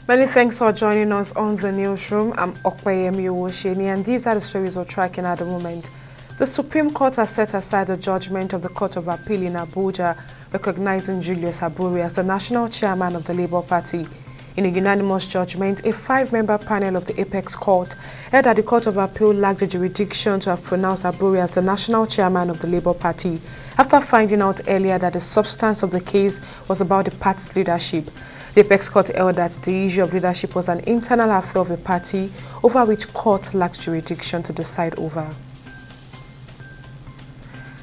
Many thanks for joining us on the newsroom. I'm Okpeyemi Owosheni, and these are the stories we're tracking at the moment. The Supreme Court has set aside the judgment of the Court of Appeal in Abuja, recognizing Julius Aburi as the national chairman of the Labour Party. In a unanimous judgment, a 5-member panel of the Apex Court held that the Court of Appeal lacked the jurisdiction to have pronounced Aburi as the national chairman of the Labour Party, after finding out earlier that the substance of the case was about the party's leadership. The Apex Court held that the issue of leadership was an internal affair of a party over which court lacked jurisdiction to decide over.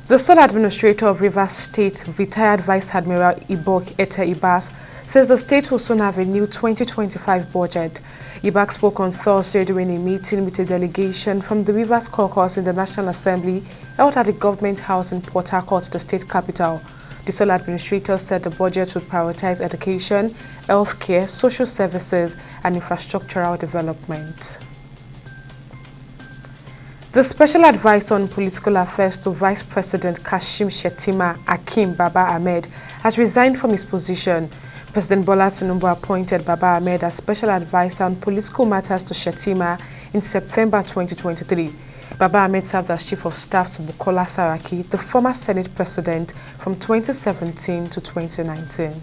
The sole administrator of Rivers State, retired Vice Admiral Ibok Ete Ibas, says the state will soon have a new 2025 budget. Ibak spoke on Thursday during a meeting with a delegation from the Rivers Caucus in the National Assembly held at the Government House in Port Harcourt, the state capital. The sole administrator said the budget would prioritize education, healthcare, social services, and infrastructural development. The special advisor on political affairs to Vice President Kashim Shettima, Akim Baba Ahmed, has resigned from his position. President Bola Tinubu appointed Baba Ahmed as special advisor on political matters to Shettima in September 2023. Baba Ahmed served as Chief of Staff to Bukola Saraki, the former Senate President, from 2017 to 2019.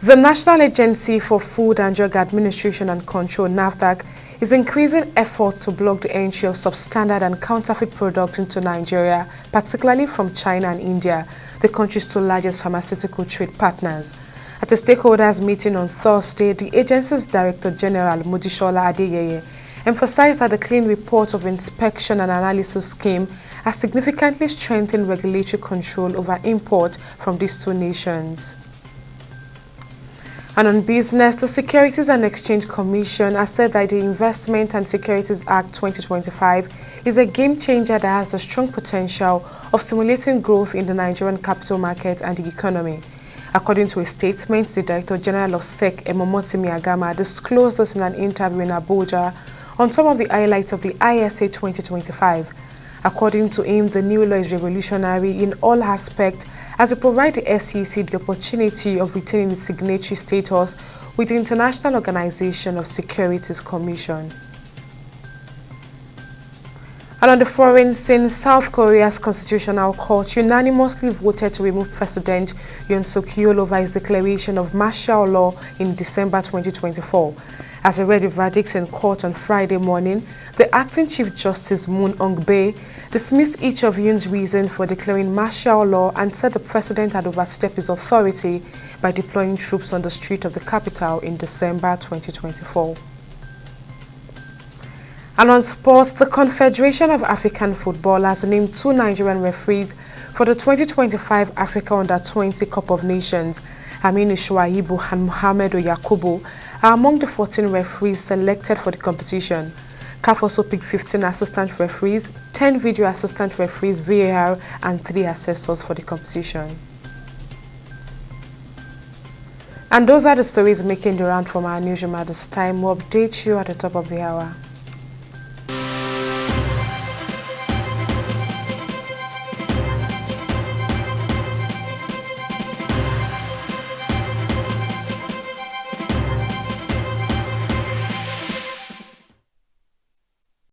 The National Agency for Food and Drug Administration and Control, NAFDAC, is increasing efforts to block the entry of substandard and counterfeit products into Nigeria, particularly from China and India, the country's two largest pharmaceutical trade partners. At a stakeholders meeting on Thursday, the agency's Director General, Modishola Adeyeye, emphasized that the Clean Report of Inspection and Analysis scheme has significantly strengthened regulatory control over import from these two nations. And on business, the Securities and Exchange Commission has said that the Investment and Securities Act 2025 is a game changer that has the strong potential of stimulating growth in the Nigerian capital market and the economy. According to a statement, the Director General of SEC, Emomotimi Agama, disclosed this in an interview in Abuja on some of the highlights of the ISA 2025. According to him, the new law is revolutionary in all aspects as it provides the SEC the opportunity of retaining its signatory status with the International Organization of Securities Commission. And on the foreign scene, South Korea's Constitutional Court unanimously voted to remove President Yoon Suk-yeol over his declaration of martial law in December 2024. As he read the verdicts in court on Friday morning, the acting Chief Justice Moon Ong-bae dismissed each of Yoon's reasons for declaring martial law and said the president had overstepped his authority by deploying troops on the street of the capital in December 2024. And on sports, the Confederation of African Football has named 2 Nigerian referees for the 2025 Africa Under-20 Cup of Nations. Aminu Shuaibu and Mohamed Yakubu are among the 14 referees selected for the competition. CAF also picked 15 assistant referees, 10 video assistant referees, VAR, and 3 assessors for the competition. And those are the stories making the round from our newsroom at this time. We'll update you at the top of the hour.